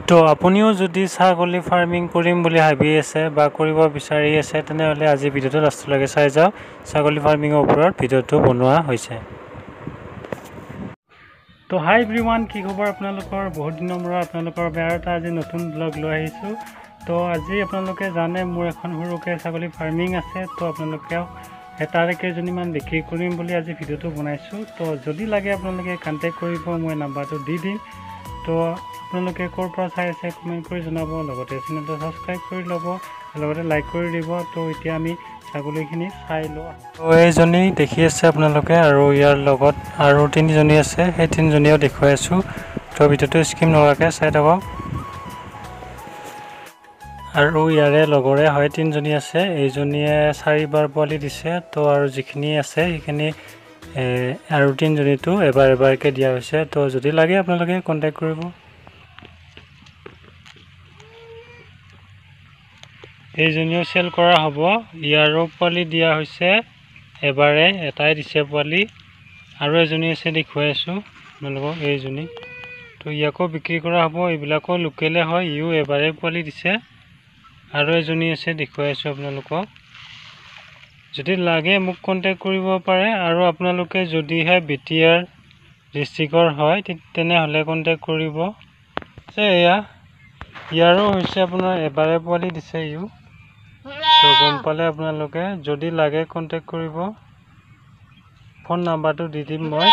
তো আপুনিও যদি ছাগলী ফাৰ্মিং কৰিম বুলি ভাবি আছে বা কৰিব বিচাৰি আছে তেনেহ'লে আজি ভিডিঅ'টো লাষ্টলৈকে চাই যাওক। ছাগলী ফাৰ্মিঙৰ ওপৰত ভিডিঅ'টো বনোৱা হৈছে। তো হাই এভৰিৱান, কি খবৰ আপোনালোকৰ? বহুত দিনৰ মূৰত আপোনালোকৰ বাবে আৰু এটা আজি নতুন ব্লগ লৈ আহিছোঁ। তো আজি আপোনালোকে জানে মোৰ এখন সৰুকৈ ছাগলী ফাৰ্মিং আছে। তো আপোনালোকেও তাৰে কেইজনীমান বিক্ৰী কৰিম বুলি আজি ভিডিঅ'টো বনাইছোঁ। তো যদি লাগে আপোনালোকে কণ্টেক্ট কৰিব, মই নাম্বাৰটো দি দিম। তো আপোনালোকে ক'ৰ পৰা চাই আছে কমেণ্ট কৰি জনাব, লগতে চেনেলটো ছাবস্ক্ৰাইব কৰি ল'ব, লগতে লাইক কৰি দিব। তো এতিয়া আমি ছাগলীখিনি চাই লওঁ। তো এইজনী দেখি আছে আপোনালোকে, আৰু ইয়াৰ লগত আৰু তিনিজনী আছে, সেই তিনিজনীও দেখুৱাই আছোঁ। তো ভিডিঅ'টো স্কিপ নোহোৱাকৈ চাই থাকক। আৰু ইয়াৰে লগৰে হয় তিনিজনী আছে, এইজনীয়ে 4বাৰ পোৱালি দিছে। তো আৰু যিখিনি আছে সেইখিনি আৰু তিনিজনীটো এবাৰকৈ দিয়া হৈছে। তো যদি লাগে আপোনালোকে কণ্টেক্ট কৰিব। এইজনীও চেল কৰা হ'ব। ইয়াৰো পোৱালি দিয়া হৈছে, এবাৰে এটাই দিছে পোৱালি। আৰু এজনী আছে দেখুৱাই আছোঁ আপোনালোকক, এইজনী। তো ইয়াকো বিক্ৰী কৰা হ'ব, এইবিলাকো লোকেলে হয়, ইও এবাৰে পোৱালি দিছে। আৰু এজনী আছে দেখুৱাই আছোঁ আপোনালোকক। যদি লাগে মোক কণ্টেক্ট কৰিব পাৰে। আৰু আপোনালোকে যদিহে বিটিআৰ ডিষ্ট্ৰিক্টৰ হয় তেনেহ'লে কণ্টেক্ট কৰিব। এয়া ইয়াৰো হৈছে আপোনাৰ এবাৰে পোৱালি দিছে ইও। তো গম পালে আপোনালোকে, যদি লাগে কণ্টেক্ট কৰিব। ফোন নাম্বাৰটো দি দিম মই